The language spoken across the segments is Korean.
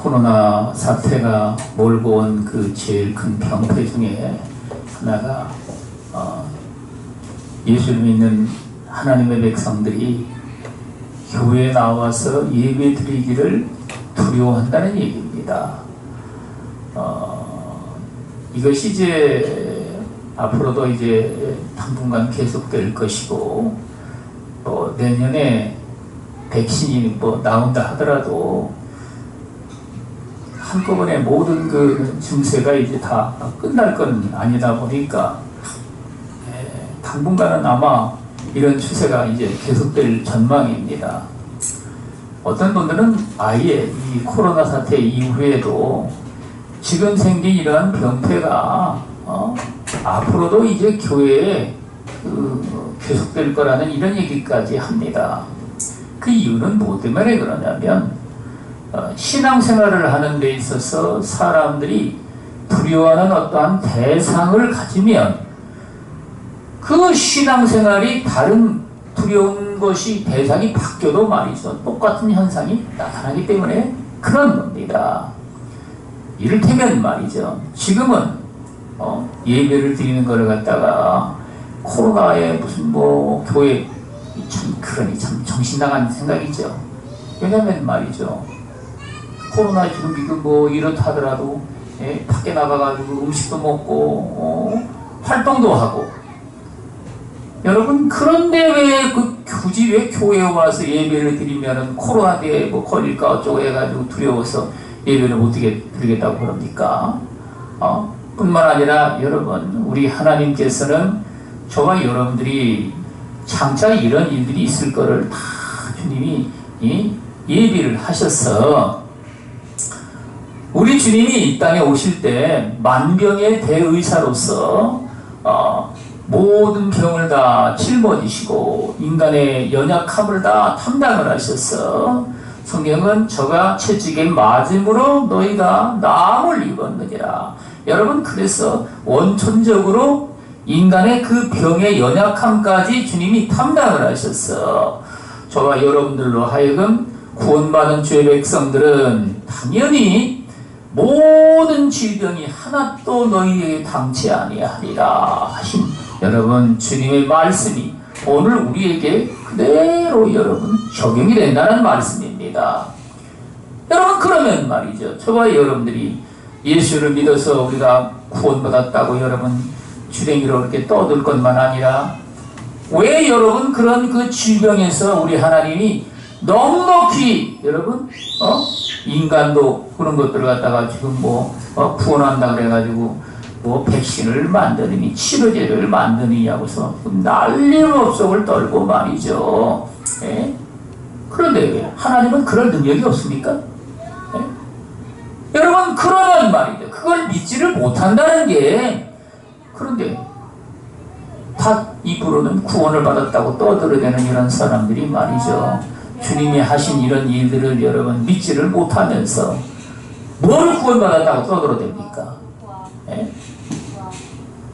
코로나 사태가 몰고 온 그 제일 큰 병폐 중에 하나가 예수를 믿는 하나님의 백성들이 교회에 나와서 예배 드리기를 두려워한다는 얘기입니다. 이것이 이제 앞으로도 이제 당분간 계속될 것이고, 내년에 백신이 나온다 하더라도 한꺼번에 모든 그 증세가 이제 다 끝날 건 아니다 보니까 당분간은 아마 이런 추세가 이제 계속될 전망입니다. 어떤 분들은 아예 이 코로나 사태 이후에도 지금 생긴 이러한 병폐가 앞으로도 이제 교회에 계속될 거라는 이런 얘기까지 합니다. 그 이유는 뭐 때문에 그러냐면 신앙생활을 하는 데 있어서 사람들이 두려워하는 어떠한 대상을 가지면 그 신앙생활이 다른 두려운 것이 대상이 바뀌어도 말이죠, 똑같은 현상이 나타나기 때문에 그런 겁니다. 이를테면 말이죠, 지금은 예배를 드리는 거를 갖다가 코로나에 무슨 교회 참 정신 나간 생각이죠. 왜냐면 말이죠, 코로나 지금 이렇다 하더라도 밖에 나가가지고 음식도 먹고 활동도 하고, 여러분 그런데 왜 굳이 왜 교회에 와서 예배를 드리면은 코로나 때에 걸릴까 어쩌고 해가지고 두려워서 예배를 못 드리겠다고 그럽니까? 뿐만 아니라 여러분, 우리 하나님께서는 저와 여러분들이 장차 이런 일들이 있을 거를 다 주님이 예비를 하셔서, 우리 주님이 이 땅에 오실 때 만병의 대의사로서 모든 병을 다 짊어지시고 인간의 연약함을 다 담당을 하셔서, 성경은 저가 채찍에 맞음으로 너희가 나음을 입었느니라. 여러분, 그래서 원천적으로 인간의 그 병의 연약함까지 주님이 담당을 하셔서 저와 여러분들로 하여금 구원받은 주의 백성들은 당연히 모든 질병이 하나도 너희에게 당치 아니하리라 하신 여러분 주님의 말씀이 오늘 우리에게 그대로 여러분 적용이 된다는 말씀입니다. 여러분, 그러면 말이죠, 저와 여러분들이 예수를 믿어서 우리가 구원받았다고 여러분 주랭이로 이렇게 떠들 것만 아니라, 왜 여러분 그런 그 질병에서 우리 하나님이 넉넉히 여러분 인간도 그런 것들을 갖다가 지금 구원한다 그래가지고 백신을 만드느니 치료제를 만드느니 하고서 난리법석을 떨고 말이죠. 그런데 왜 하나님은 그럴 능력이 없습니까? 여러분, 그러면 말이죠, 그걸 믿지를 못한다는 게, 그런데 다 입으로는 구원을 받았다고 떠들어대는 이런 사람들이 말이죠, 주님이 하신 이런 일들을 여러분 믿지를 못하면서 뭘 구원받았다고 떠들어댑니까?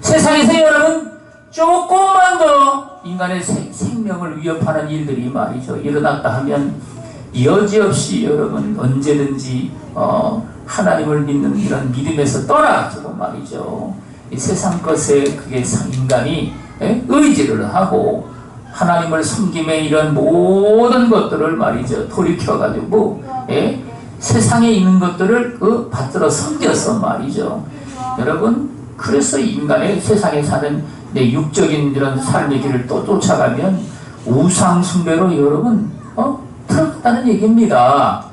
세상에서 여러분 조금만 더 인간의 생명을 위협하는 일들이 말이죠 일어났다 하면 여지없이 여러분 언제든지 하나님을 믿는 이런 믿음에서 떠나가지고 말이죠, 이 세상 것에 그게 인간이 의지를 하고 하나님을 섬김에 이런 모든 것들을 말이죠 돌이켜가지고 세상에 있는 것들을 받들어 섬겨서 말이죠, 여러분, 그래서 인간의 세상에 사는 내 육적인 이런 삶의 길을 또 쫓아가면 우상 숭배로 여러분 들어갔다는 얘기입니다.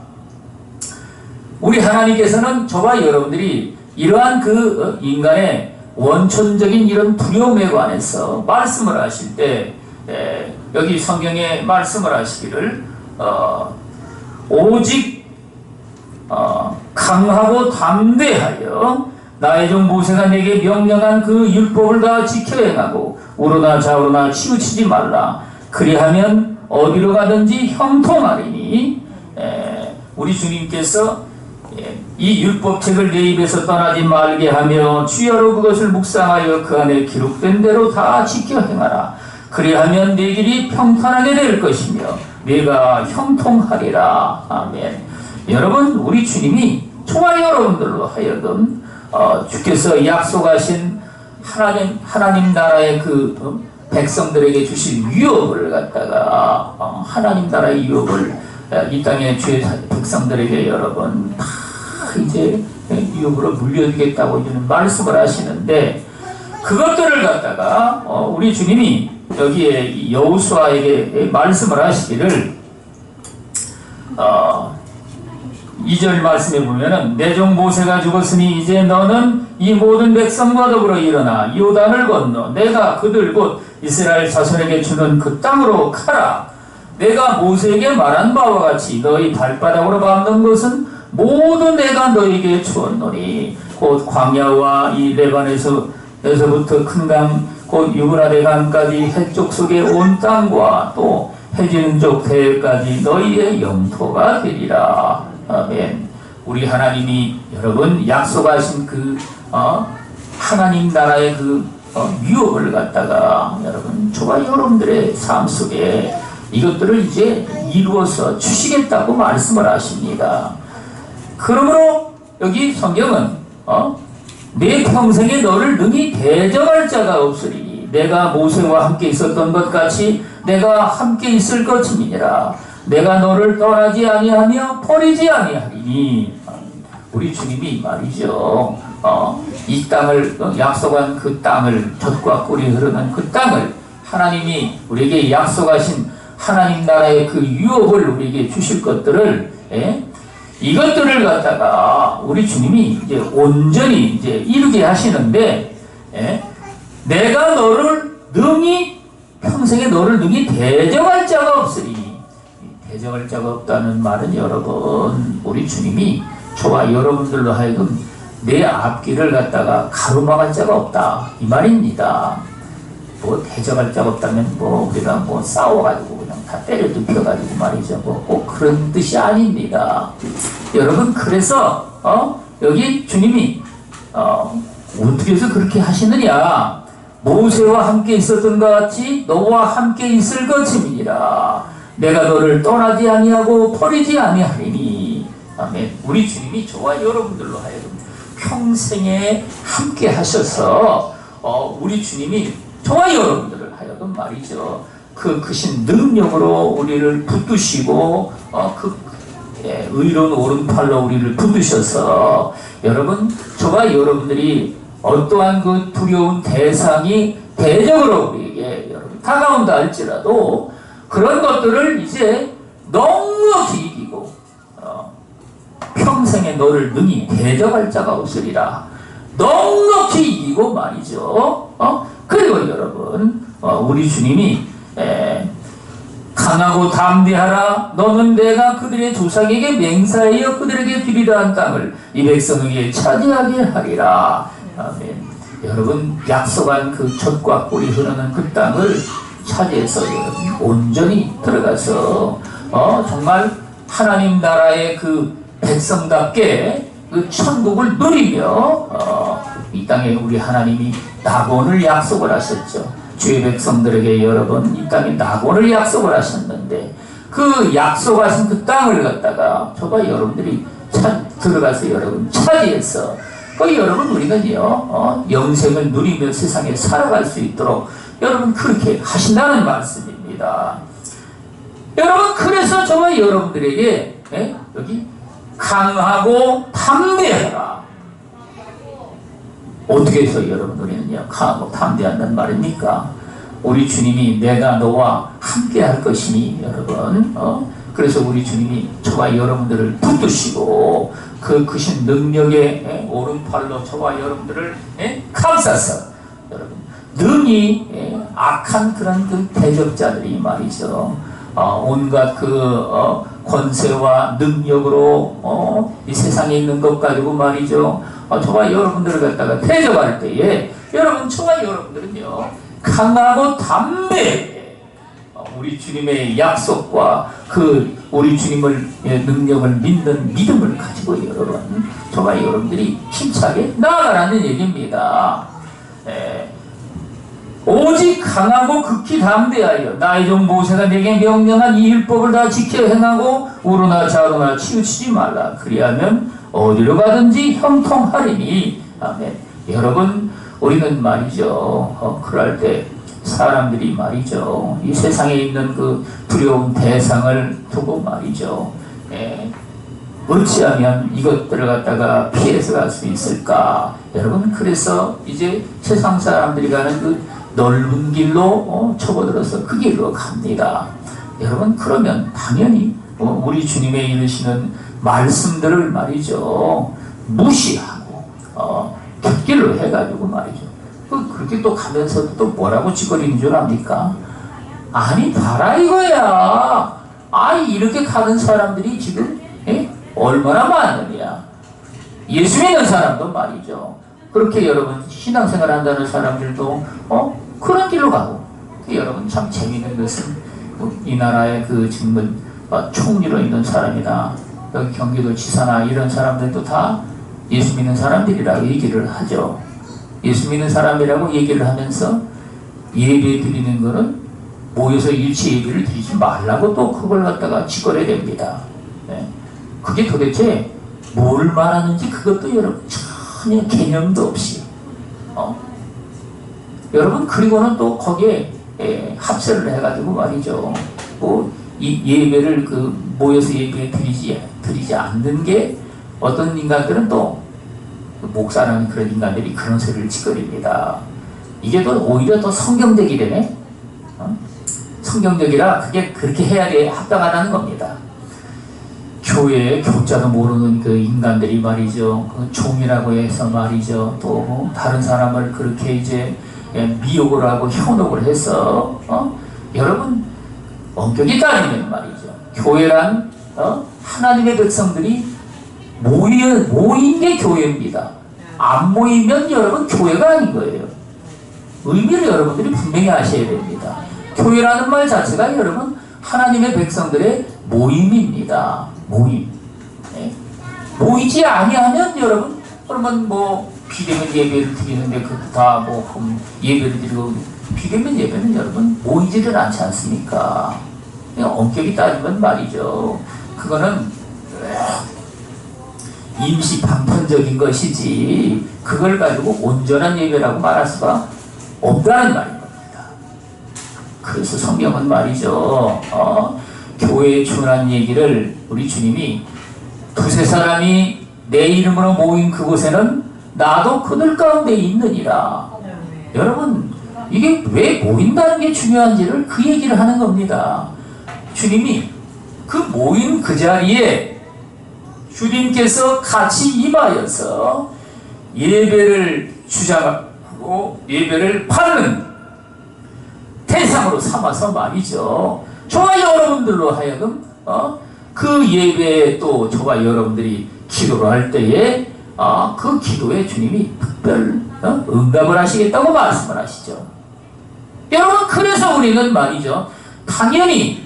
우리 하나님께서는 저와 여러분들이 이러한 그 인간의 원천적인 이런 두려움에 관해서 말씀을 하실 때 여기 성경에 말씀을 하시기를 오직 강하고 담대하여 나의 종 모세가 내게 명령한 그 율법을 다 지켜 행하고 우로나 좌우로나 치우치지 말라. 그리하면 어디로 가든지 형통하리니. 우리 주님께서 이 율법책을 내 입에서 떠나지 말게 하며 주야로 그것을 묵상하여 그 안에 기록된 대로 다 지켜 행하라. 그리하면 내 길이 평탄하게 될 것이며 내가 형통하리라. 아멘. 여러분, 우리 주님이 저와 여러분들로 하여금 주께서 약속하신 하나님 나라의 그 백성들에게 주신 유업을 갖다가 하나님 나라의 유업을 이 땅의 주의 백성들에게 여러분 다 이제 유업으로 물려주겠다고 이제는 말씀을 하시는데, 그것들을 갖다가 우리 주님이 여기에 여호수아에게 말씀을 하시기를 2절 말씀에 보면은 내 종 모세가 죽었으니 이제 너는 이 모든 백성과 더불어 일어나 요단을 건너 내가 그들 곧 이스라엘 자손에게 주는 그 땅으로 가라. 내가 모세에게 말한 바와 같이 너희 발바닥으로 밟는 것은 모두 내가 너에게 주었노니 곧 광야와 이 레반에서부터 큰 강 곧 유브라데 강까지 해쪽 속에 온 땅과 또 해진족 대까지 너희의 영토가 되리라. 아멘. 우리 하나님이 여러분 약속하신 그 하나님 나라의 그 유업을 갖다가 여러분 저와 여러분들의 삶 속에 이것들을 이제 이루어서 주시겠다고 말씀을 하십니다. 그러므로 여기 성경은 내 평생에 너를 능히 대적할 자가 없으리니 내가 모세와 함께 있었던 것 같이 내가 함께 있을 것임이니라. 내가 너를 떠나지 아니하며 버리지 아니하리니. 우리 주님이 말이죠. 이 땅을 약속한 그 땅을 젖과 꿀이 흐르는 그 땅을 하나님이 우리에게 약속하신 하나님 나라의 그 유업을 우리에게 주실 것들을 이것들을 갖다가 우리 주님이 이제 온전히 이제 이루게 하시는데, 내가 너를 능히 평생에 너를 능히 대적할 자가 없으리. 대적할 자가 없다는 말은 여러분 우리 주님이 저와 여러분들로 하여금 내 앞길을 갖다가 가로막을 자가 없다 이 말입니다. 뭐 대적할 자가 없다면 뭐 우리가 뭐 싸워가지고 그냥 다 때려 눕혀가지고 말이죠. 뭐 꼭 그런 뜻이 아닙니다. 여러분, 그래서 여기 주님이 어떻게 해서 그렇게 하시느냐? 모세와 함께 있었던 것 같이 너와 함께 있을 것임이니라. 내가 너를 떠나지 아니하고 버리지 아니하리니. 아멘. 우리 주님이 저와 여러분들로 하여금 평생에 함께 하셔서 우리 주님이 저와 여러분들을 하여금 말이죠. 그 크신 능력으로 우리를 붙드시고 의로운 오른팔로 우리를 붙드셔서 여러분 저와 여러분들이 어떠한 그 두려운 대상이 대적으로 우리에게 여러분 다가온다 할지라도 그런 것들을 이제 넉넉히 이기고 평생에 너를 능히 대적할 자가 없으리라. 넉넉히 이기고 말이죠. 그리고 여러분 우리 주님이 강하고 담대하라. 너는 내가 그들의 조상에게 맹세하여 그들에게 주리라 한 땅을 이 백성에게 차지하게 하리라. 아멘. 여러분 약속한 그 젖과 꿀이 흐르는 그 땅을 차지해서 여러분 온전히 들어가서 정말 하나님 나라의 그 백성답게 그 천국을 누리며 이 땅에 우리 하나님이 낙원을 약속을 하셨죠. 주의 백성들에게 여러분 이 땅에 낙원을 약속을 하셨는데 그 약속하신 그 땅을 갖다가 저와 여러분들이 들어가서 여러분 차지해서 여러분 우리가요 영생을 누리며 세상에 살아갈 수 있도록 여러분 그렇게 하신다는 말씀입니다. 여러분 그래서 저와 여러분들에게 여기 강하고 담대하라. 어떻게 해서 여러분 우리는요 강하고 담대한다는 말입니까? 우리 주님이 내가 너와 함께 할 것이니 여러분 그래서 우리 주님이 저와 여러분들을 붙드시고 그 크신 능력의 오른팔로 저와 여러분들을 감싸서 여러분 능히 악한 그런 그 대적자들이 말이죠 온갖 그 권세와 능력으로 이 세상에 있는 것 가지고 말이죠 저와 여러분들을 갖다가 대적할 때에 여러분 저와 여러분들은요 강하고 담대하게 우리 주님의 약속과 그 우리 주님을 능력을 믿는 믿음을 가지고 여러분 저와 여러분들이 힘차게 나아가라는 얘기입니다. 오직 강하고 극히 담대하여 나의 종 모세가 내게 명령한 이 율법을 다 지켜 행하고 우로나 좌로나 치우치지 말라. 그리하면 어디로 가든지 형통하리니. 아멘. 여러분, 우리는 말이죠, 그럴 때 사람들이 말이죠, 이 세상에 있는 그 두려운 대상을 두고 말이죠, 어찌하면 이것들을 갖다가 피해서 갈 수 있을까? 여러분, 그래서 이제 세상 사람들이 가는 그 넓은 길로 접어들어서 그 길로 갑니다. 여러분, 그러면 당연히 우리 주님의 이르시는 말씀들을 말이죠, 무시하고 곁길로 해가지고 말이죠, 그렇게 또 가면서도 또 뭐라고 짓거리는 줄 압니까? 아니, 봐라 이거야. 아니, 이렇게 가는 사람들이 지금 얼마나 많으냐. 예수 믿는 사람도 말이죠, 그렇게 여러분 신앙생활 한다는 사람들도 그런 길로 가고. 여러분, 참 재미있는 것은 이 나라의 그 지금 총리로 있는 사람이나 여기 경기도 지사나 이런 사람들도 다 예수 믿는 사람들이라고 얘기를 하죠. 예수 믿는 사람이라고 얘기를 하면서 예배 드리는 거는 모여서 일체 예배를 드리지 말라고 또 그걸 갖다가 짓거려야 됩니다. 그게 도대체 뭘 말하는지 그것도 여러분 전혀 개념도 없이 여러분, 그리고는 또 거기에 합세를 해가지고 말이죠, 이 예배를 모여서 예배 드리지 않는 게 어떤 인간들은 또 목사라는 그런 인간들이 그런 소리를 짓거립니다. 이게 또 오히려 더 성경적이라네. 성경적이라 그게 그렇게 해야 돼 합당하다는 겁니다. 교회에 교자도 모르는 그 인간들이 말이죠, 그 종이라고 해서 말이죠, 또 다른 사람을 그렇게 이제 미혹을 하고 현혹을 해서 여러분, 엄격히 따지면 말이죠, 교회란 하나님의 백성들이 모인 게 교회입니다. 안 모이면 여러분 교회가 아닌 거예요. 의미를 여러분들이 분명히 아셔야 됩니다. 교회라는 말 자체가 여러분 하나님의 백성들의 모임입니다. 모임. 모이지 아니하면 여러분, 그러면 비대면 예배를 드리는데 그것도 다 예배를 드리고, 비대면 예배는 여러분 모이지를 않지 않습니까? 엄격히 따지면 말이죠, 그거는 임시 방편적인 것이지 그걸 가지고 온전한 예배라고 말할 수가 없다는 말인 겁니다. 그래서 성경은 말이죠, 교회에 준한 얘기를 우리 주님이 두세 사람이 내 이름으로 모인 그곳에는 나도 그들 가운데 있느니라. 여러분, 이게 왜 모인다는 게 중요한지를 그 얘기를 하는 겁니다. 주님이 그 모인 그 자리에 주님께서 같이 임하여서 예배를 주장하고 예배를 받는 대상으로 삼아서 말이죠, 저와 여러분들로 하여금 그 예배에 또 저와 여러분들이 기도를 할 때에 그 기도에 주님이 특별 응답을 하시겠다고 말씀을 하시죠. 여러분, 그래서 우리는 말이죠, 당연히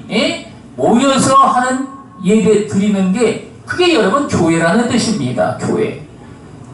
모여서 하는 예배 드리는 게 그게 여러분 교회라는 뜻입니다. 교회.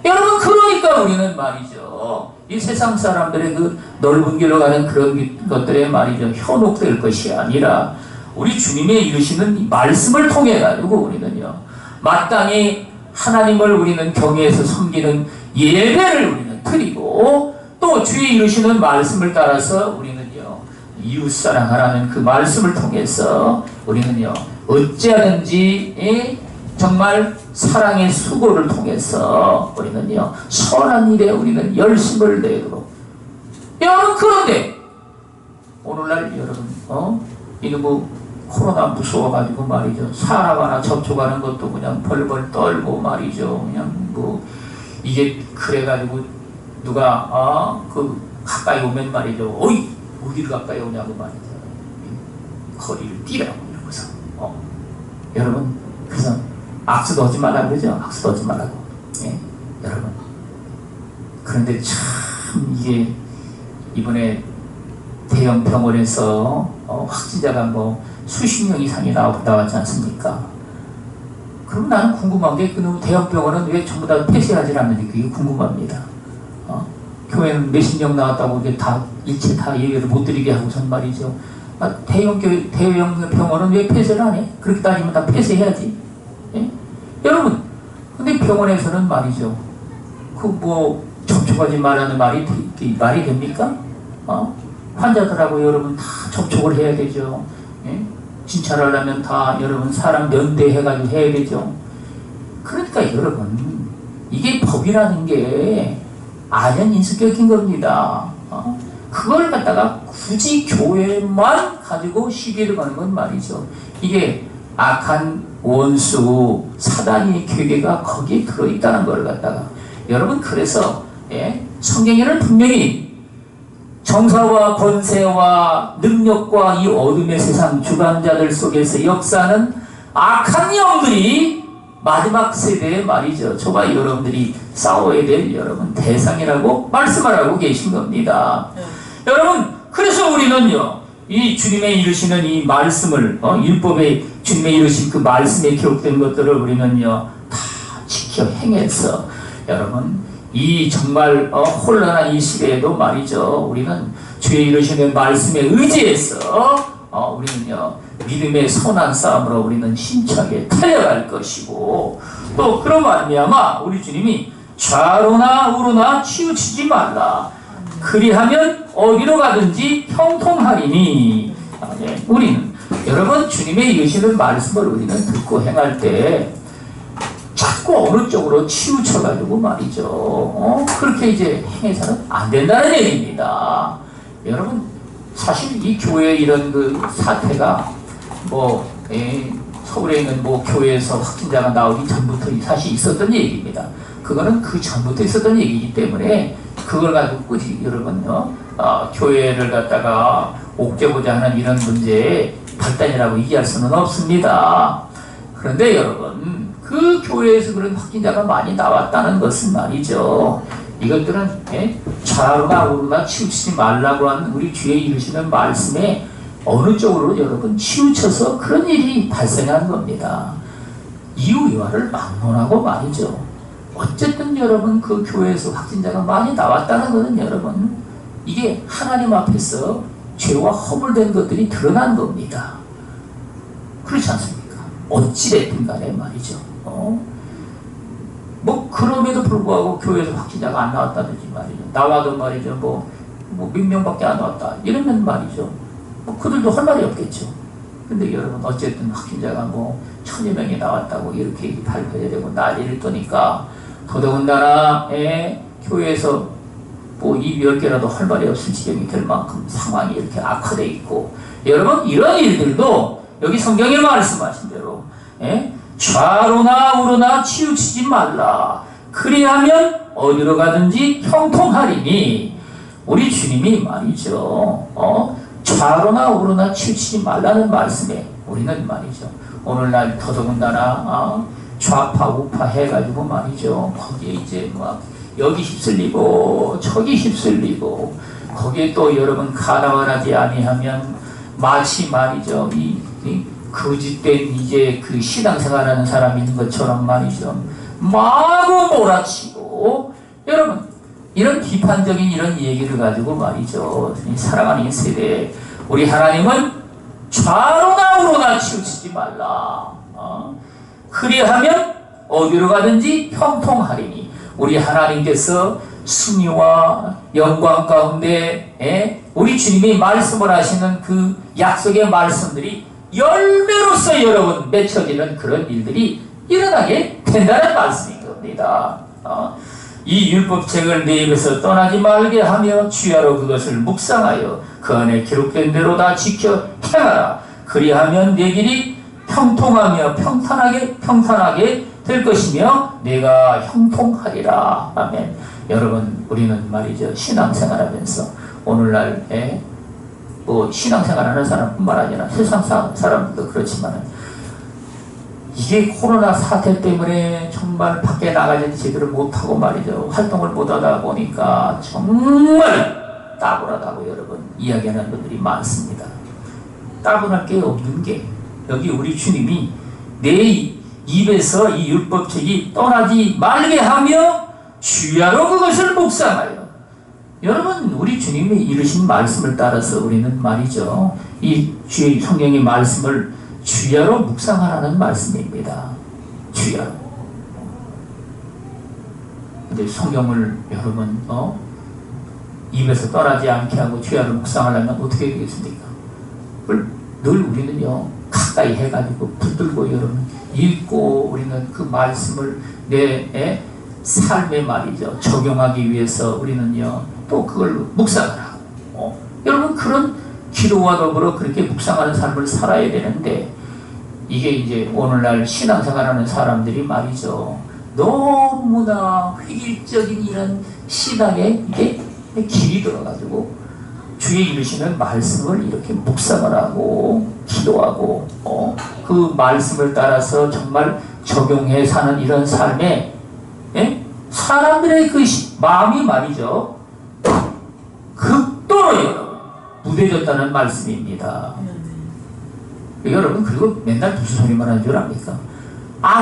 여러분, 그러니까 우리는 말이죠, 이 세상 사람들의 그 넓은 길로 가는 그런 것들에 말이죠, 현혹될 것이 아니라 우리 주님의 이루시는 말씀을 통해 가지고 우리는요, 마땅히 하나님을 우리는 경외해서 섬기는 예배를 우리는 드리고, 또 주의 이루시는 말씀을 따라서 우리는요, 이웃사랑하라는 그 말씀을 통해서 우리는요, 어찌하든지 정말 사랑의 수고를 통해서 우리는요, 선한 일에 우리는 열심을 내도록. 여러분, 그런데 오늘날 여러분 이놈의 코로나 무서워가지고 말이죠, 사람 하나 접촉하는 것도 그냥 벌벌 떨고 말이죠, 그냥 이게 그래가지고 누가 가까이 오면 말이죠, 어이 어디를 가까이 오냐고 말이죠, 거리를 뛰라고 이러고서 여러분, 그래서 악수도 하지 말라고 그러죠. 악수도 하지 말라고. 여러분, 그런데 참 이게 이번에 대형 병원에서 확진자가 수십 명 이상이 나왔지 않습니까? 그럼 나는 궁금한 게, 그 대형 병원은 왜 전부 다 폐쇄하지 않는지 그게 궁금합니다. 교회는 몇십 명 나왔다고 이게 다 일체 다 예배를 못 드리게 하고선 말이죠. 대형 병원은 왜 폐쇄를 안 해? 그렇게 따지면 다 폐쇄해야지. 예? 여러분, 근데 병원에서는 말이죠. 그 뭐 접촉하지 말라는 말이 됩니까? 환자들하고 여러분 다 접촉을 해야 되죠. 예? 진찰하려면 다 여러분 사람 면대해가지고 해야 되죠. 그러니까 여러분, 이게 법이라는 게 안연인수격인 겁니다. 그걸 갖다가 굳이 교회만 가지고 시비를 거는 건 말이죠. 이게 악한 원수 사단의 괴계가 거기에 들어있다는 걸 갖다가 여러분, 그래서 성경에는 분명히 정사와 권세와 능력과 이 어둠의 세상 주관자들 속에서 역사하는 악한 영들이 마지막 세대에 말이죠. 저와 여러분들이 싸워야 될 여러분 대상이라고 말씀을 하고 계신 겁니다. 여러분, 그래서 우리는요, 이 주님의 이루시는 이 말씀을, 율법에 주님의 이루신 그 말씀에 기록된 것들을 우리는요, 다 지켜 행해서, 여러분, 이 정말 혼란한 이 시대에도 말이죠, 우리는 주의 이루시는 말씀에 의지해서, 우리는요, 믿음의 선한 싸움으로 우리는 힘차게 달려갈 것이고, 또 그런 말미암아 우리 주님이 좌로나 우로나 치우치지 말라. 그리하면 어디로 가든지 형통하리니. 우리는 여러분 주님의 이으시는 말씀을 우리는 듣고 행할 때 자꾸 어느 쪽으로 치우쳐가지고 말이죠. 그렇게 이제 행해서는 안 된다는 얘기입니다. 여러분, 사실 이 교회 이런 그 사태가 서울에 있는 교회에서 확진자가 나오기 전부터 사실 있었던 얘기입니다. 그거는 그 전부터 있었던 얘기이기 때문에 그걸 가지고 굳이 여러분요, 교회를 갖다가 옥죄고자 하는 이런 문제의 발단이라고 얘기할 수는 없습니다. 그런데 여러분, 그 교회에서 그런 확진자가 많이 나왔다는 것은 말이죠, 이것들은 좌로나 우로나 치우치지 말라고 하는 우리 주에 이르시는 말씀에 어느 쪽으로 여러분 치우쳐서 그런 일이 발생한 겁니다. 이유이와를 막론하고 말이죠. 어쨌든 여러분, 그 교회에서 확진자가 많이 나왔다는 것은 여러분, 이게 하나님 앞에서 죄와 허물된 것들이 드러난 겁니다. 그렇지 않습니까? 어찌됐든 간에 말이죠. 그럼에도 불구하고 교회에서 확진자가 안 나왔다든지 말이죠. 나와도 말이죠. 몇 명밖에 안 나왔다. 이러면 말이죠. 그들도 할 말이 없겠죠. 근데 여러분, 어쨌든 확진자가 1000여 명이 나왔다고 이렇게 발표해야 되고 난리를 떠니까 더더군다나 교회에서 입 10개라도 할 말이 없을 지경이 될 만큼 상황이 이렇게 악화되어 있고, 여러분, 이런 일들도 여기 성경에 말씀하신 대로 좌로나 우로나 치우치지 말라. 그리하면 어디로 가든지 형통하리니. 우리 주님이 말이죠, 좌로나 우로나 치우치지 말라는 말씀에 우리는 말이죠, 오늘날 더더군다나 좌파 우파 해가지고 말이죠, 거기에 이제 여기 휩쓸리고 저기 휩쓸리고, 거기에 또 여러분 가나와라지 아니하면 마치 말이죠, 이 거짓된 이제 그 신앙생활하는 사람이 있는 것처럼 말이죠, 마구 몰아치고, 여러분, 이런 비판적인 이런 얘기를 가지고 말이죠, 사랑하는 세대에 우리 하나님은 좌로나 우로나 치우치지 말라. 그리하면 어디로 가든지 형통하리니. 우리 하나님께서 승리와 영광 가운데 우리 주님이 말씀을 하시는 그 약속의 말씀들이 열매로서 여러분 맺혀지는 그런 일들이 일어나게 된다는 말씀인 겁니다. 이 율법책을 내 입에서 떠나지 말게 하며 주야로 그것을 묵상하여 그 안에 기록된 대로 다 지켜 행하라. 그리하면 내 길이 형통하며 평탄하게 될 것이며 내가 형통하리라. 아멘. 여러분, 우리는 말이죠, 신앙생활하면서 오늘날 신앙생활하는 사람뿐만 아니라 세상 사람들도 그렇지만 이게 코로나 사태 때문에 정말 밖에 나가지 제대로 못하고 말이죠, 활동을 못하다 보니까 정말 따분하다고 여러분 이야기하는 분들이 많습니다. 따분할 게 없는 게, 여기 우리 주님이 내 입에서 이 율법책이 떠나지 말게 하며 주야로 그것을 묵상하여 여러분, 우리 주님이 이루신 말씀을 따라서 우리는 말이죠, 이 주의 성경의 말씀을 주야로 묵상하라는 말씀입니다. 주야로. 근데 성경을 여러분 입에서 떠나지 않게 하고 주야로 묵상하려면 어떻게 되겠습니까? 늘 우리는요 가까이 해가지고 붙들고 여러분 읽고 우리는 그 말씀을 내 삶에 말이죠 적용하기 위해서 우리는요 또 그걸 묵상을 하고 여러분 그런 기도와 더불어 그렇게 묵상하는 삶을 살아야 되는데, 이게 이제 오늘날 신앙생활하는 사람들이 말이죠 너무나 획일적인 이런 신앙에 이게 길이 들어가지고 주의 이루시는 말씀을 이렇게 묵상을 하고 기도하고 그 말씀을 따라서 정말 적용해 사는 이런 삶에 사람들의 그 마음이 말이죠 극도로 무뎌졌다는 말씀입니다. 여러분, 그리고 맨날 무슨 소리만 하는 줄 압니까?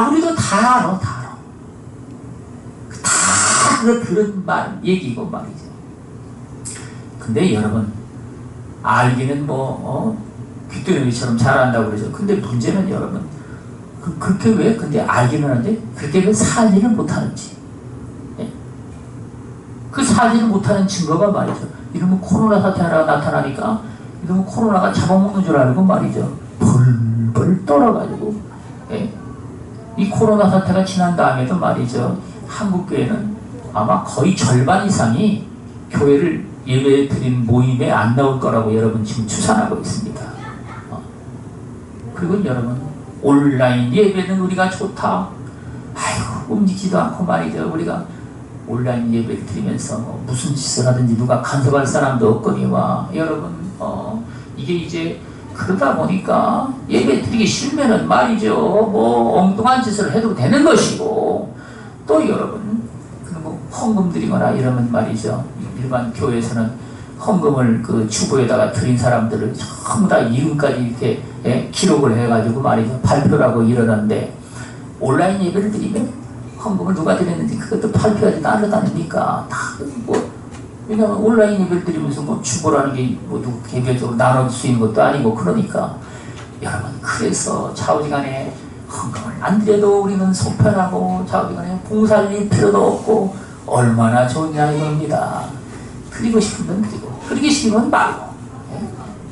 우리도 다 알아, 다 알아. 다 그런 얘기고 말이죠. 근데 여러분, 알기는 귀뚜라미처럼 잘한다고 그러죠. 근데 문제는 여러분, 그렇게 왜 근데 알기는 하는데 그렇게 왜 살지를 못하는지. 그 살지를 못하는 증거가 말이죠. 이러면 코로나 사태 하나가 나타나니까 이러면 코로나가 잡아먹는 줄 알고 말이죠. 벌벌 떨어가지고 이 코로나 사태가 지난 다음에도 말이죠. 한국교회는 아마 거의 절반 이상이 교회를 예배 드린 모임에 안 나올 거라고 여러분 지금 추산하고 있습니다. 그리고 여러분 온라인 예배는 우리가 좋다. 아이고 움직이지도 않고 말이죠. 우리가 온라인 예배를 드리면서 무슨 짓을 하든지 누가 간섭할 사람도 없거니와 여러분 이게 이제 그러다 보니까 예배 드리기 싫으면은 말이죠 엉뚱한 짓을 해도 되는 것이고, 또 여러분 헌금 드리거나 이러면 말이죠 일반 교회에서는 헌금을 그 주보에다가 드린 사람들을 전부 다 이름까지 이렇게 기록을 해가지고 말이죠 발표를 하고 이러는데, 온라인 예배를 드리면 헌금을 누가 드렸는지 그것도 발표하지 않으니까 다 왜냐면 온라인 예배를 드리면서 주보라는 게 누구 개별적으로 나눠줄 수 있는 것도 아니고 그러니까 여러분, 그래서 좌우지간에 헌금을 안 드려도 우리는 속편하고 좌우지간에 봉사할 필요도 없고 얼마나 좋냐 이겁니다. 드리고 싶으면 드리고 드리기 싫으면 말고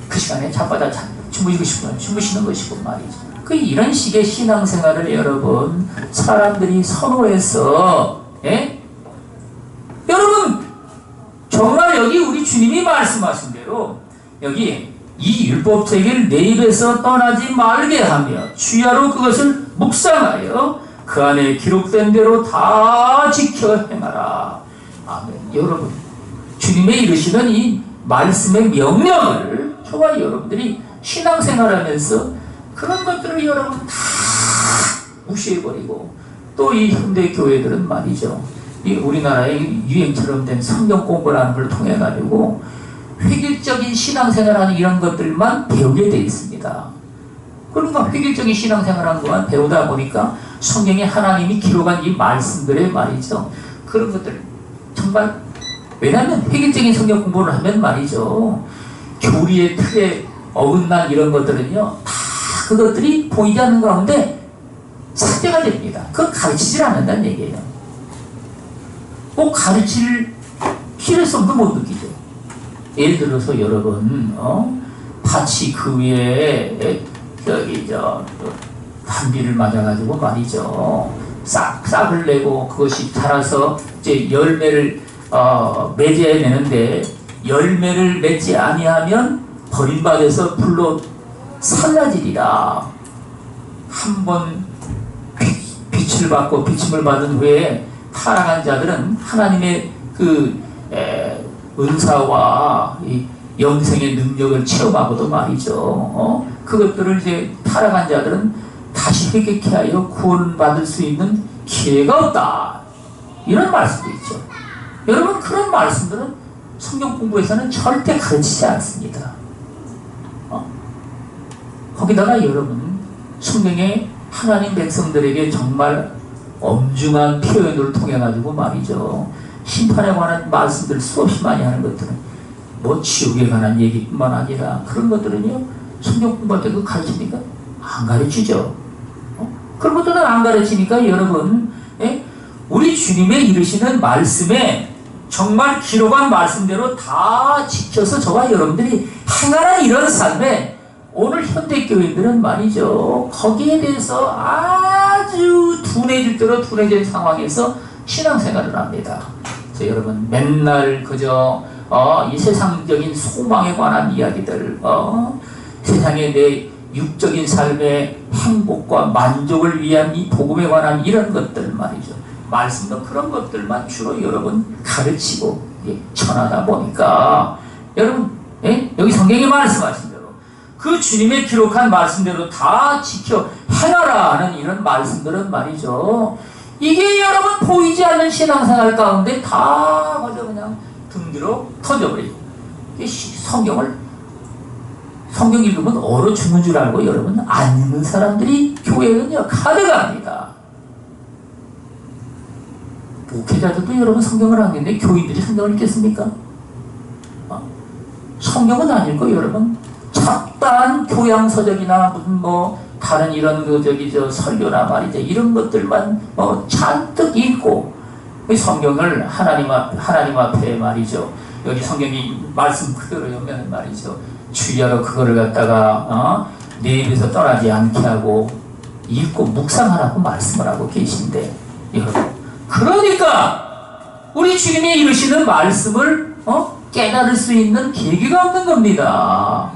그 시간에 자빠져 주무시고 싶으면 주무시는 것이고 말이죠. 이런 식의 신앙생활을 여러분 사람들이 선호해서 여러분 정말 여기 우리 주님이 말씀하신 대로 여기 이 율법책을 내 입에서 떠나지 말게 하며 주야로 그것을 묵상하여 그 안에 기록된 대로 다 지켜 행하라. 아멘. 여러분 주님의 이르시는 이 말씀의 명령을 저와 여러분들이 신앙생활하면서 그런 것들을 여러분 다 무시해버리고, 또 이 현대 교회들은 말이죠 이 우리나라의 유행처럼 된 성경 공부라는 걸 통해 가지고 획일적인 신앙생활하는 이런 것들만 배우게 돼 있습니다. 그러니까 획일적인 신앙생활하는 것만 배우다 보니까 성경에 하나님이 기록한 이 말씀들에 말이죠 그런 것들 정말, 왜냐하면 획일적인 성경 공부를 하면 말이죠 교리의 틀에 어긋난 이런 것들은요 다 그것들이 보이지 않는 가운데 삭제가 됩니다. 그걸 가르치질 않는다는 얘기예요. 꼭 가르칠 필요성도 못 느끼죠. 예를 들어서 여러분 밭이 그 위에 단비를 맞아가지고 말이죠 싹을 내고 그것이 자라서 이제 열매를 맺어야 되는데 열매를 맺지 아니하면 버림받아서 불로 산라질이라. 한번 빛을 받고 비침을 받은 후에 타락한 자들은 하나님의 그 은사와 이 영생의 능력을 체험하고도 말이죠 그것들을 이제 타락한 자들은 다시 회개케 하여 구원받을 수 있는 기회가 없다, 이런 말씀도 있죠. 여러분 그런 말씀들은 성경 공부에서는 절대 가르치지 않습니다. 거기다가 여러분 성경에 하나님 백성들에게 정말 엄중한 표현을 통해 가지고 말이죠 심판에 관한 말씀들 수없이 많이 하는 것들은 뭐 지옥에 관한 얘기뿐만 아니라 그런 것들은요, 성경 공부할 때 그거 가르칩니까? 안 가르치죠. 그런 것들은 안 가르치니까 여러분, 예? 우리 주님의 이르시는 말씀에 정말 기록한 말씀대로 다 지켜서 저와 여러분들이 행하는 이런 삶에 오늘 현대교인들은 말이죠, 거기에 대해서 아주 둔해질 대로 둔해진 상황에서 신앙생활을 합니다. 그래서 여러분 맨날 그저 이 세상적인 소망에 관한 이야기들, 세상의 내 육적인 삶의 행복과 만족을 위한 이 복음에 관한 이런 것들 말이죠. 말씀도 그런 것들만 주로 여러분 가르치고 전하다 보니까 여러분, 예? 여기 성경이 말씀하신 대로 그 주님의 기록한 말씀대로 다 지켜 행하라 하는 이런 말씀들은 말이죠, 이게 여러분 보이지 않는 신앙생활 가운데 다 맞아 그냥 등 뒤로 터져버리고, 성경 읽으면 얼어 죽는 줄 알고 여러분 안 읽는 사람들이 교회는요 가득합니다. 목회자들도 여러분 성경을 안 읽는데 교인들이 성경을 읽겠습니까? 성경은 안 읽고 여러분 잡다한 교양서적이나 무슨 뭐 다른 이런 설교나 말이죠, 이런 것들만 잔뜩 읽고 성경을 하나님 앞에 말이죠, 여기 성경이 말씀 그대로 보면 말이죠, 주의하러 그거를 갖다가 내 입에서 떠나지 않게 하고 읽고 묵상하라고 말씀을 하고 계신데, 여러분 그러니까 우리 주님이 이루시는 말씀을 깨달을 수 있는 계기가 없는 겁니다.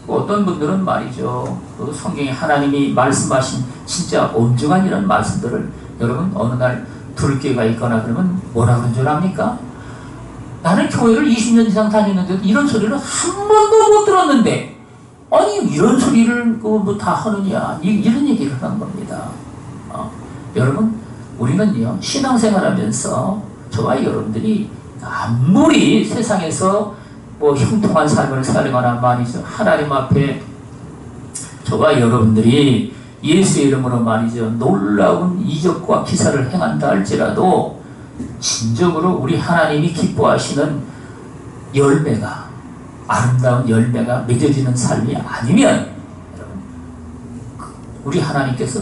어떤 분들은 말이죠, 그 성경에 하나님이 말씀하신 진짜 온전한 이런 말씀들을 여러분 어느 날 들을 기회가 있거나 그러면 뭐라 그런 줄 압니까? 나는 교회를 20년 이상 다니는데 이런 소리를 한 번도 못 들었는데 아니 이런 소리를 뭐 다 하느냐, 이런 얘기를 하는 겁니다. 여러분 우리는요 신앙생활하면서 저와 여러분들이 아무리 세상에서 뭐 형통한 삶을 살거나 말이죠, 하나님 앞에 저와 여러분들이 예수의 이름으로 말이죠 놀라운 이적과 기사를 행한다 할지라도 진정으로 우리 하나님이 기뻐하시는 열매가, 아름다운 열매가 맺어지는 삶이 아니면 여러분 우리 하나님께서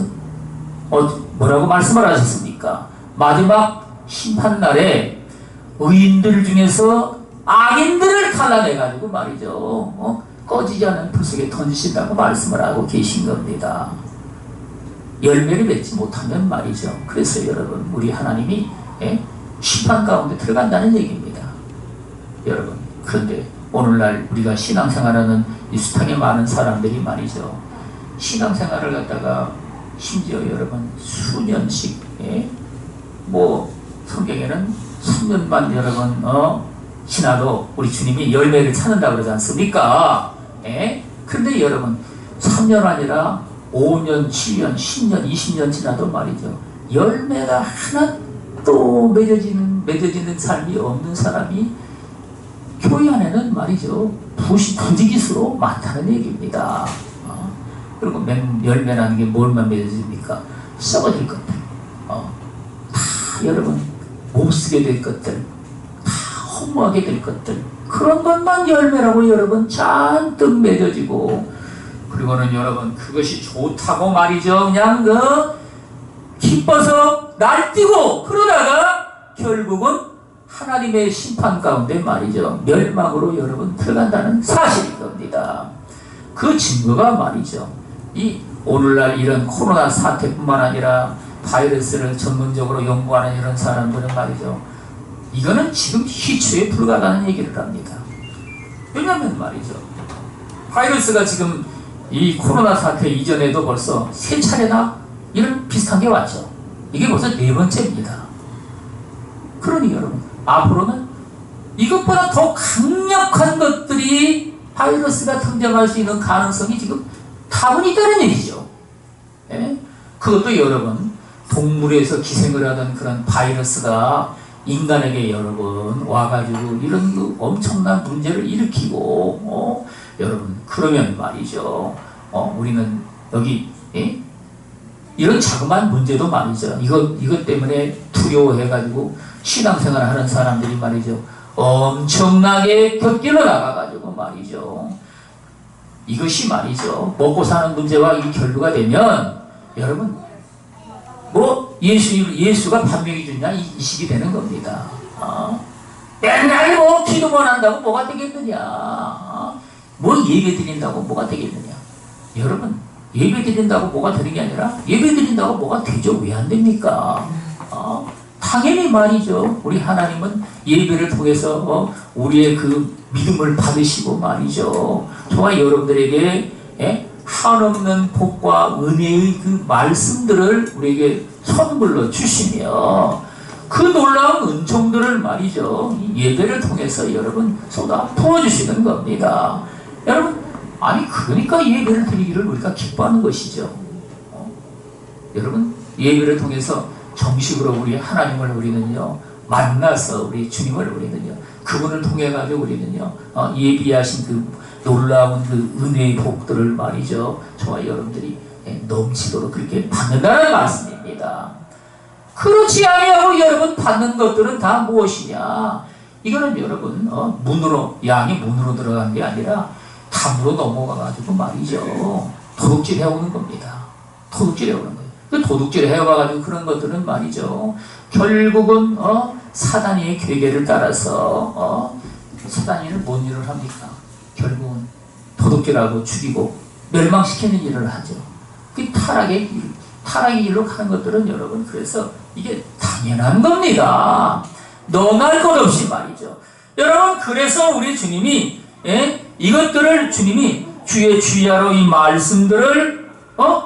뭐라고 말씀을 하셨습니까? 마지막 심판날에 의인들 중에서 악인들을 갈라내가지고 말이죠 꺼지지 않은 불 속에 던지신다고 말씀을 하고 계신 겁니다. 열매를 맺지 못하면 말이죠, 그래서 여러분 우리 하나님이 심판 가운데 들어간다는 얘기입니다. 여러분 그런데 오늘날 우리가 신앙생활하는 이 수탕에 많은 사람들이 말이죠, 신앙생활을 갖다가 심지어 여러분 수년씩 뭐 성경에는 3년만 여러분 지나도 우리 주님이 열매를 찾는다고 그러지 않습니까? 그런데 여러분 3년 아니라 5년, 7년, 10년, 20년 지나도 말이죠, 열매가 하나도 맺어지는 삶이 없는 사람이 교회 안에는 말이죠 부지기수로 많다는 얘기입니다. 그리고 열매라는 게 뭘만 맺어집니까? 썩어질 것들, 다 여러분 못쓰게 될 것들, 다 허무하게 될 것들, 그런 것만 열매라고 여러분 잔뜩 맺어지고, 그리고는 여러분 그것이 좋다고 말이죠 그냥 기뻐서 날뛰고 그러다가 결국은 하나님의 심판 가운데 말이죠 멸망으로 여러분 들어간다는 사실인 겁니다. 그 증거가 말이죠 이 오늘날 이런 코로나 사태뿐만 아니라 바이러스를 전문적으로 연구하는 이런 사람들은 말이죠, 이거는 지금 희초에 불과하다는 얘기를 합니다. 왜냐하면 말이죠 바이러스가 지금 이 코로나 사태 이전에도 벌써 3차례나 이런 비슷한 게 왔죠. 이게 벌써 4번째입니다. 그러니 여러분 앞으로는 이것보다 더 강력한 것들이 바이러스가 등장할 수 있는 가능성이 지금 다분히 있다는 얘기죠. 그것도 여러분 동물에서 기생을 하던 그런 바이러스가 인간에게 여러분 와가지고 이런 그 엄청난 문제를 일으키고 여러분 그러면 말이죠 우리는 여기 이런 자그마한 문제도 말이죠. 이것 때문에 두려워해가지고 신앙생활 하는 사람들이 말이죠. 엄청나게 곁길로 나가가지고 말이죠. 이것이 말이죠. 먹고 사는 문제와 이 결부가 되면 여러분 뭐 예수가 반명이 주냐 이 식이 되는 겁니다. 맨날 뭐 기도만 한다고 뭐가 되겠느냐. 뭐 예배 드린다고 뭐가 되겠느냐. 여러분 예배 드린다고 뭐가 되는 게 아니라 예배 드린다고 뭐가 되죠. 왜 안 됩니까? 당연히 말이죠. 우리 하나님은 예배를 통해서 우리의 그 믿음을 받으시고 말이죠. 저와 여러분들에게 한없는 복과 은혜의 그 말씀들을 우리에게 선물로 주시며 그 놀라운 은총들을 말이죠. 예배를 통해서 여러분 쏟아 부어주시는 겁니다. 여러분 아니 그러니까 예배를 드리기를 우리가 기뻐하는 것이죠. 여러분 예배를 통해서 정식으로 우리 하나님을 우리는요 만나서 우리 주님을 우리는요 그분을 통해 가지고 우리는요 예비하신 그 놀라운 그 은혜의 복들을 말이죠 저와 여러분들이 넘치도록 그렇게 받는다는 말씀입니다. 그렇지 아니하고 여러분 받는 것들은 다 무엇이냐? 이거는 여러분 양이 문으로 들어간 게 아니라 담으로 넘어가 가지고 말이죠 도둑질 해오는 겁니다. 도둑질 해오는 거예요. 그 도둑질 해와가지고 그런 것들은 말이죠. 결국은 사단의 괴계를 따라서 사단이는 뭔 일을 합니까? 결국은 도둑질하고 죽이고 멸망시키는 일을 하죠. 그 타락의 일로 가는 것들은 여러분 그래서 이게 당연한 겁니다. 너날 것 없이 말이죠. 여러분 그래서 우리 주님이 이것들을 주님이 주의 주야로 이 말씀들을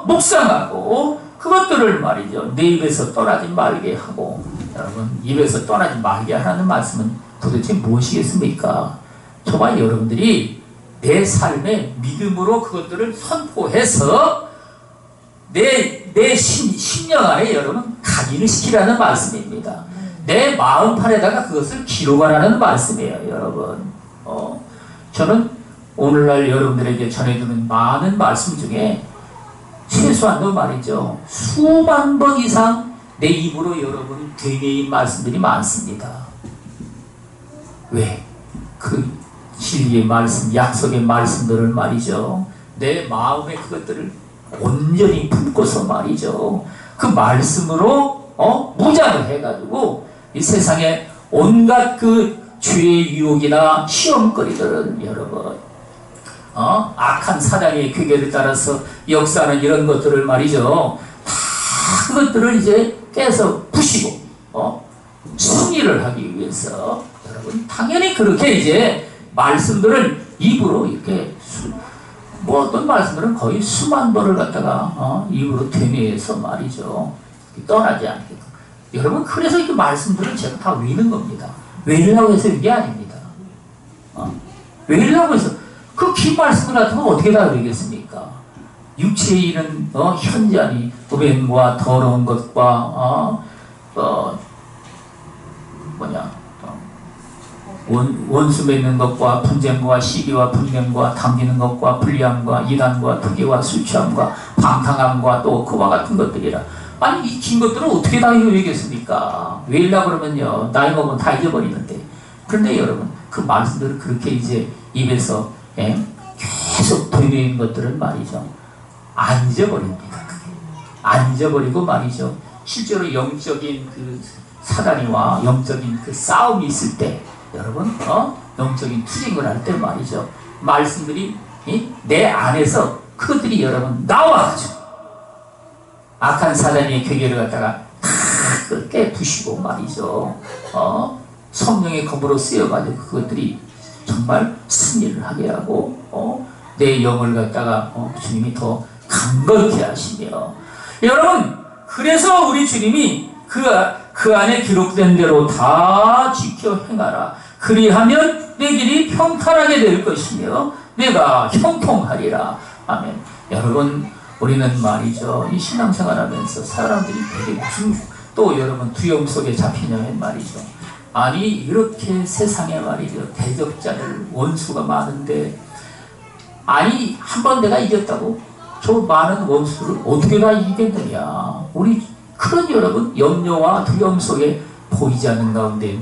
묵상하고 그것들을 말이죠. 내 입에서 떠나지 말게 하고 여러분 입에서 떠나지 말게 하라는 말씀은 도대체 무엇이겠습니까? 저와 여러분들이 내 삶의 믿음으로 그것들을 선포해서 내 심령 안에 여러분 각인을 시키라는 말씀입니다. 내 마음판에다가 그것을 기록하라는 말씀이에요. 여러분 저는 오늘날 여러분들에게 전해주는 많은 말씀 중에 최소한도 말이죠. 수만 번 이상 내 입으로 여러분 되뇌인 말씀들이 많습니다. 왜? 그 진리의 말씀, 약속의 말씀들을 말이죠. 내 마음에 그것들을 온전히 품고서 말이죠. 그 말씀으로 무장을 해가지고 이 세상에 온갖 그 죄의 유혹이나 시험거리들을 여러분 악한 사단의 괴계를 따라서 역사하는 이런 것들을 말이죠. 다 그것들을 이제 깨서 부시고 승리를 하기 위해서 여러분 당연히 그렇게 이제 말씀들을 입으로 이렇게 뭐 어떤 말씀들은 거의 수만 번을 갖다가 입으로 되뇌해서 말이죠. 떠나지 않게끔. 여러분 그래서 이 말씀들은 제가 다 외는 겁니다. 외우려고 해서 이게 아닙니다. 외우려고 해서 그 긴 말씀 같은 건 어떻게 다 되겠습니까? 육체의 일은 현저히 음행과 더러운 것과 원수 맺는 것과 분쟁과 시기와 분쟁과 당기는 것과 불량과 이단과 투기와 술 취함과 방탕함과 또 그와 같은 것들이라. 아니 이 긴 것들은 어떻게 다 외우겠습니까? 외우려고 그러면요 나이 먹으면 다 잊어버리는데. 그런데 여러분 그 말씀들을 그렇게 이제 입에서 계속 되뇌인 것들은 말이죠 안 잊어버립니다. 안 잊어버리고 말이죠 실제로 영적인 그 사단이와 영적인 그 싸움이 있을 때 여러분 영적인 투쟁을 할 때 말이죠 말씀들이 내 안에서 그것들이 여러분 나와가지고 악한 사단의 괴계를 갖다가 다 깨부시고 말이죠 성령의 검으로 쓰여가지고 그것들이 정말 승리를 하게 하고 내 영을 갖다가 주님이 더 강건케 하시며 여러분 그래서 우리 주님이 그 안에 기록된 대로 다 지켜 행하라. 그리하면 내 길이 평탄하게 될 것이며 내가 형통하리라. 아멘. 여러분 우리는 말이죠 이 신앙생활하면서 사람들이 되게 무슨 또 여러분 두려움 속에 잡히냐면 말이죠 아니 이렇게 세상에 말이죠 대적자들 원수가 많은데 아니 한 번 내가 이겼다고 저 많은 원수를 어떻게 다 이기겠느냐. 우리 그런 여러분 염려와 두려움 속에 보이지 않는 가운데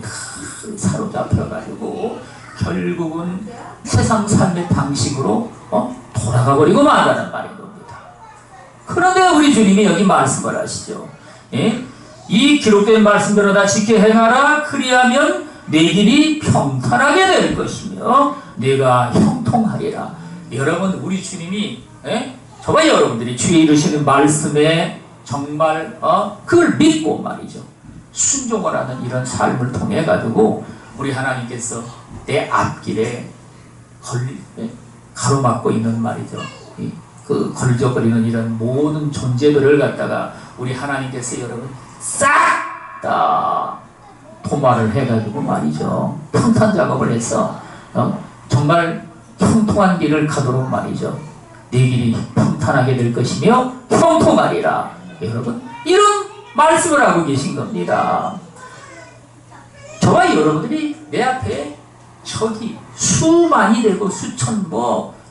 사로잡혀가지고 결국은 세상 삶의 방식으로 돌아가 버리고 만다는 말인 겁니다. 그런데 우리 주님이 여기 말씀을 하시죠. 예? 이 기록된 말씀대로 다 지켜 행하라. 그리하면 내 길이 평탄하게 될 것이며 내가 형통하리라. 여러분 우리 주님이 저와 여러분들이 주에 이르시는 말씀에 정말 그걸 믿고 말이죠. 순종을 하는 이런 삶을 통해 가지고 우리 하나님께서 내 앞길에 가로막고 있는 말이죠. 그 걸적거리는 이런 모든 존재들을 갖다가 우리 하나님께서 여러분 싹 다 도마를 해가지고 말이죠. 평탄 작업을 해서 정말 형통한 길을 가도록 말이죠. 내 길이 평탄하게 될 것이며 형통하리라. 여러분 이런 말씀을 하고 계신 겁니다. 저와 여러분들이 내 앞에 적이 수만이 되고 수천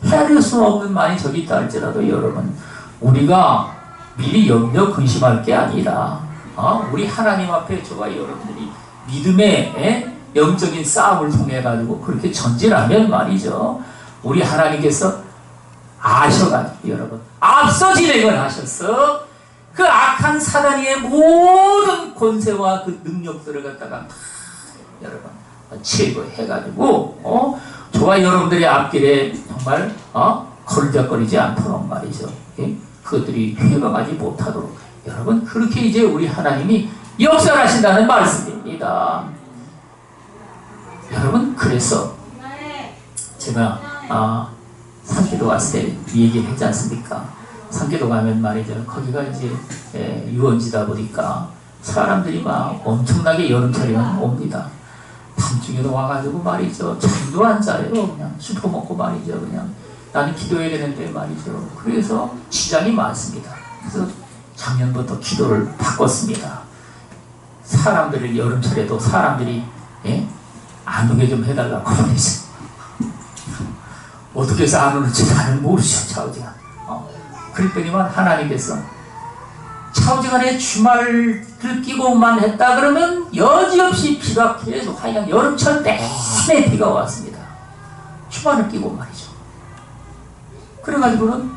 헤아릴 수 없는 많이 적이 있다 할지라도 여러분 우리가 미리 염려 근심할 게 아니라 우리 하나님 앞에 저와 여러분들이 믿음의 영적인 싸움을 통해 가지고 그렇게 전진하면 말이죠. 우리 하나님께서 아셔가지고 여러분 앞서 진행을 하셔서 그 악한 사단의 모든 권세와 그 능력들을 갖다가 여러분 제거해가지고 저와 여러분들의 앞길에 정말 걸적거리지 않도록 말이죠. 그것들이 회방하지 못하도록 여러분 그렇게 이제 우리 하나님이 역사하신다는 말씀입니다. 여러분 그래서 제가 산기도 왔을 때 얘기를 했지 않습니까? 산기도 가면 말이죠. 거기가 이제 유원지다 보니까 사람들이 막 엄청나게 여름철에는 옵니다. 밤중에도 와가지고 말이죠. 잠도 안 자요. 그냥 술 퍼먹고 말이죠. 그냥 나는 기도해야 되는데 말이죠. 그래서 지장이 많습니다. 그래서 작년부터 기도를 바꿨습니다. 사람들을 여름철에도 사람들이 안 오게 좀 해달라고 그러죠. 어떻게 해서 안 오는지 나는 모르죠. 차오지간. 그랬더니만 하나님께서 차오지간에 주말을 끼고만 했다 그러면 여지없이 비가 계속 하여간 여름철 내내 비가 왔습니다. 주말을 끼고 말이죠. 그래가지고는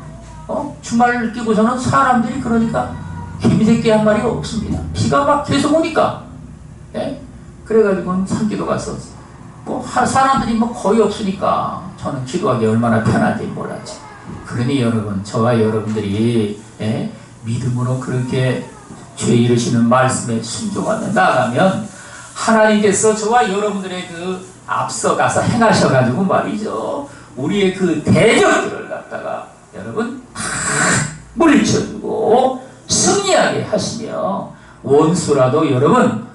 주말을 끼고서는 사람들이 그러니까 개미새끼 한 마리가 없습니다. 비가 막 계속 오니까. 그래가지고는 산기도 가서 사람들이 거의 없으니까 저는 기도하기 얼마나 편한지 몰랐지. 그러니 여러분 저와 여러분들이 믿음으로 그렇게 죄 이르시는 말씀에 순종하며 나가면 하나님께서 저와 여러분들의 그 앞서가서 행하셔가지고 말이죠. 우리의 그 대적들을 갖다가 여러분 다 물리쳐주고 승리하게 하시며 원수라도 여러분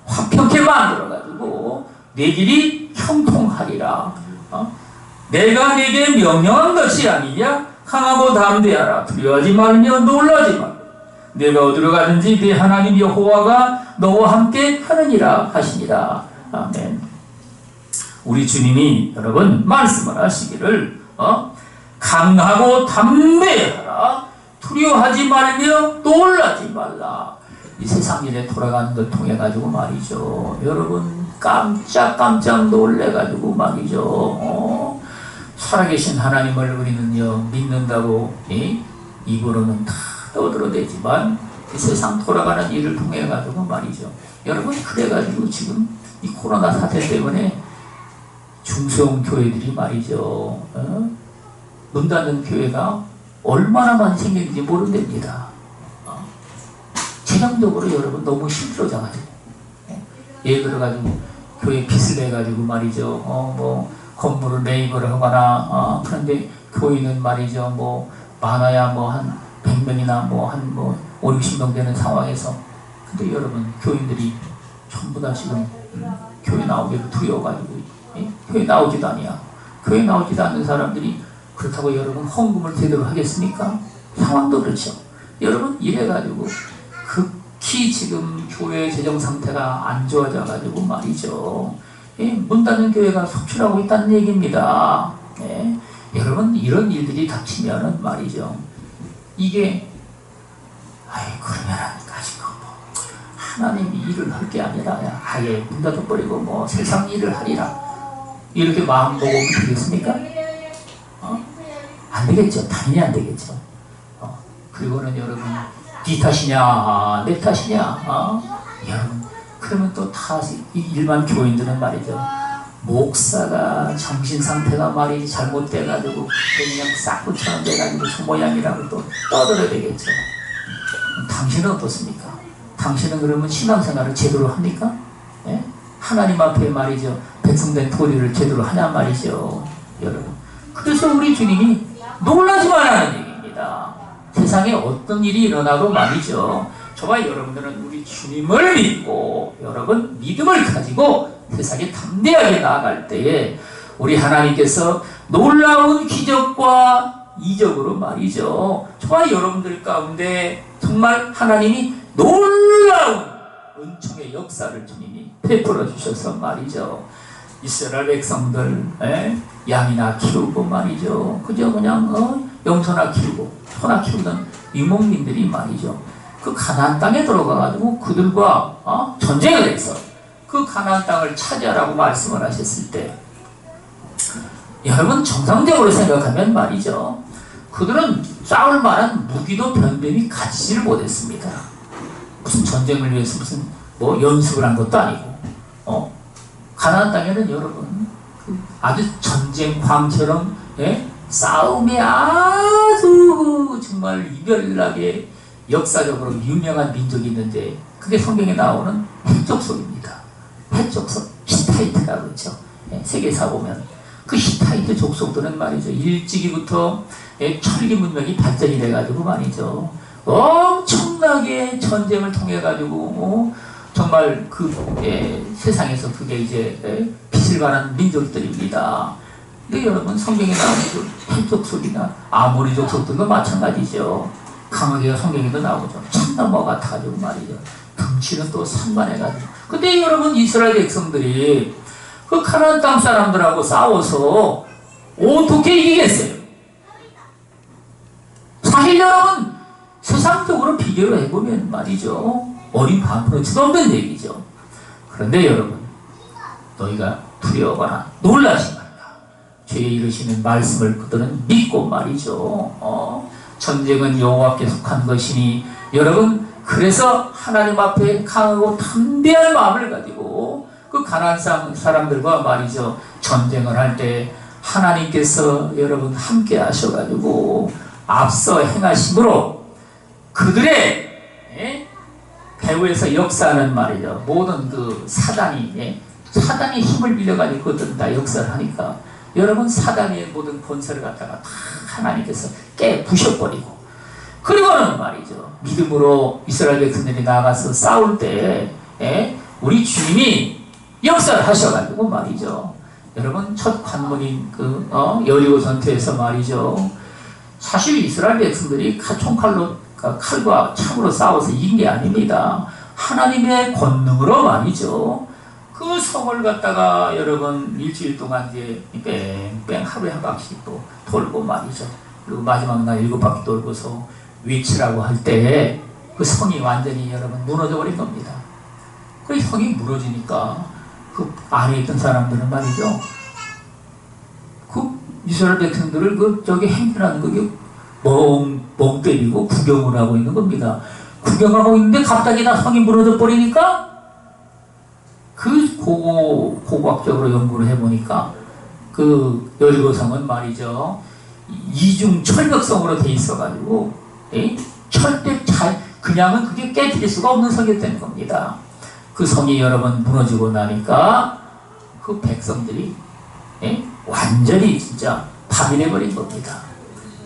화평케 만들어가지고 내 길이 형통하리라. 내가 네게 명령한 것이 아니냐? 강하고 담대하라. 두려워하지 말며 놀라지 말라. 내가 어디로 가든지 네 하나님 여호와가 너와 함께 하느니라 하시니라. 아멘. 우리 주님이 여러분 말씀을 하시기를 강하고 담대하라. 두려워하지 말며 놀라지 말라. 이 세상 일에 돌아가는 걸 통해 가지고 말이죠. 여러분 깜짝 놀래가지고 말이죠. 살아계신 하나님을 우리는요 믿는다고 입으로는 다 떠들어대지만 이 세상 돌아가는 일을 통해 가지고 말이죠. 여러분 그래가지고 지금 이 코로나 사태 때문에 중소형 교회들이 말이죠. 문 닫는 교회가 얼마나 많이 생겼는지 모른답니다. 재정적으로 여러분 너무 힘들어져가지고 예를 들어가지고 교회 빚을 내가지고 말이죠. 건물을 매입을 하거나 그런데 교회는 말이죠. 많아야 한 100명이나 한 5, 60명 되는 상황에서 근데 여러분 교인들이 전부 다 지금 교회 나오기도 두려워가지고 교회 나오지도 아니야. 교회 나오지도 않는 사람들이 그렇다고 여러분 헌금을 제대로 하겠습니까? 상황도 그렇죠. 여러분 이래가지고 극히 지금 교회 재정 상태가 안 좋아져가지고 말이죠. 문 닫는 교회가 속출하고 있다는 얘기입니다. 여러분 이런 일들이 닥치면은 말이죠. 이게 그러면 가지고 뭐 하나님이 일을 할 게 아니라 아예 문 닫아버리고 뭐 세상 일을 하리라 이렇게 마음 먹으면 되겠습니까? 안 되겠죠. 당연히 안 되겠죠. 그리고는 여러분 네 탓이냐 내 탓이냐 여러분 그러면 또 다 일반 교인들은 말이죠. 목사가 정신상태가 말이지 잘못돼가지고 그냥 싹구처럼 돼가지고 저 모양이라고 또 떠들어야 되겠죠. 당신은 어떻습니까? 당신은 그러면 신앙생활을 제대로 합니까? 예? 하나님 앞에 말이죠. 백성된 도리를 제대로 하냐 말이죠. 여러분. 그래서 우리 주님이 놀라지 말라는 얘기입니다. 세상에 어떤 일이 일어나도 말이죠. 저와 여러분들은 우리 주님을 믿고 여러분 믿음을 가지고 세상에 담대하게 나아갈 때에 우리 하나님께서 놀라운 기적과 이적으로 말이죠. 저와 여러분들 가운데 정말 하나님이 놀라운 은총의 역사를 주님이 베풀어 주셔서 말이죠. 이스라엘 백성들 양이나 키우고 말이죠. 그저 그냥 염소나 키우고 소나 키우던 유목민들이 말이죠. 그 가나안 땅에 들어가가지고 그들과 전쟁을 해서 그 가나안 땅을 차지하라고 말씀을 하셨을 때 여러분 정상적으로 생각하면 말이죠. 그들은 싸울 만한 무기도 변변히 가지지를 못했습니다. 무슨 전쟁을 위해서 무슨 뭐 연습을 한 것도 아니고 가나안 땅에는 여러분 아주 전쟁광처럼 싸움이 아주 정말 이별나게 역사적으로 유명한 민족이 있는데 그게 성경에 나오는 헷족속입니다. 헷족속 히타이트라고 그러죠. 세계사 보면 그 히타이트 족속들은 말이죠. 일찍이부터 천리 문명이 발전이 돼가지고 말이죠. 엄청나게 전쟁을 통해 가지고 정말 그 세상에서 그게 이제 빛을 발하는 민족들입니다. 근데 여러분 성경에 나오는 그 헷족속이나 아모리 족속들도 마찬가지죠. 강하게가 성경에도 나오죠. 참나무 같아가지고 말이죠. 덩치는 또 산만해가지고. 근데 여러분 이스라엘 백성들이 그 가나안 땅 사람들하고 싸워서 어떻게 이기겠어요? 사실 여러분 세상적으로 비교를 해보면 말이죠. 어린 반푼어치도 없는 얘기죠. 그런데 여러분 너희가 두려워하거나 놀라지 말라. 죄에 이르시는 말씀을 그들은 믿고 말이죠. 전쟁은 여호와께 속한 것이니 여러분 그래서 하나님 앞에 강하고 담대한 마음을 가지고 그 가나안 사람들과 말이죠. 전쟁을 할 때 하나님께서 여러분 함께 하셔가지고 앞서 행하심으로 그들의 배후에서 역사하는 말이죠. 모든 그 사단이 힘을 빌려가지고 그들은 다 역사를 하니까 여러분 사단의 모든 권세를 갖다가 다 하나님께서 깨 부셔버리고 그리고는 말이죠. 믿음으로 이스라엘 백성들이 나가서 싸울 때 우리 주님이 역사를 하셔가지고 말이죠. 여러분 첫 관문인 그 여리고 전투에서 말이죠. 사실 이스라엘 백성들이 칼과 창으로 싸워서 이긴 게 아닙니다. 하나님의 권능으로 말이죠. 그 성을 갖다가 여러분 일주일 동안 이제 뺑뺑 하루에 한 바퀴 또 돌고 말이죠. 그리고 마지막 날 7바퀴 돌고서 위치라고 할 때 그 성이 완전히 여러분 무너져 버린 겁니다. 그 성이 무너지니까 그 안에 있던 사람들은 말이죠. 그 이스라엘 백성들을 그 저기 행진하는 그게 멍 때리고 구경을 하고 있는 겁니다. 구경하고 있는데 갑자기 다 성이 무너져 버리니까 그 고고학적으로 연구를 해보니까 그 여리고성은 말이죠. 이중 철벽성으로 돼 있어가지고 절대 그냥은 그게 깨뜨릴 수가 없는 성이었다는 겁니다. 그 성이 여러분 무너지고 나니까 그 백성들이 완전히 진짜 파멸해버린 겁니다.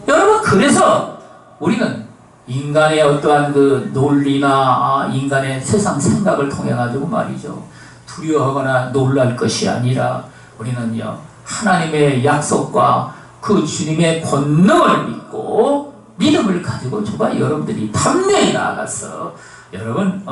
여러분 그래서 우리는 인간의 어떠한 그 논리나 인간의 세상 생각을 통해 가지고 말이죠. 두려워하거나 놀랄 것이 아니라 우리는요 하나님의 약속과 그 주님의 권능을 믿고 믿음을 가지고 저와 여러분들이 담대히 나아가서 여러분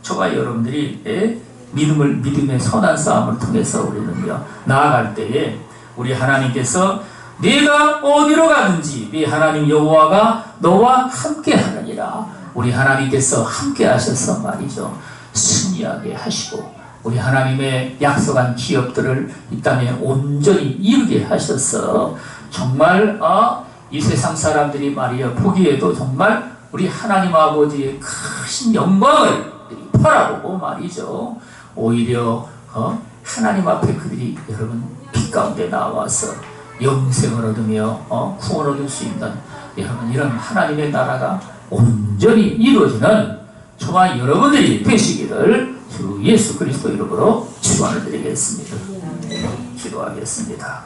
저와 여러분들이 믿음의 선한 싸움을 통해서 우리는요 나아갈 때에 우리 하나님께서 네가 어디로 가든지 네 하나님 여호와가 너와 함께 하느니라. 우리 하나님께서 함께 하셔서 말이죠, 승리하게 하시고 우리 하나님의 약속한 기업들을 이 땅에 온전히 이루게 하셔서 정말 이 세상 사람들이 말이요 보기에도 정말 우리 하나님 아버지의 크신 영광을 바라보고 말이죠, 오히려 하나님 앞에 그들이 여러분 빛 가운데 나와서 영생을 얻으며 구원을 얻을 수 있는 여러분 이런 하나님의 나라가 온전히 이루어지는 저와 여러분들이 되시기를 주 예수 그리스도 이름으로 축원을 드리겠습니다. 기도하겠습니다.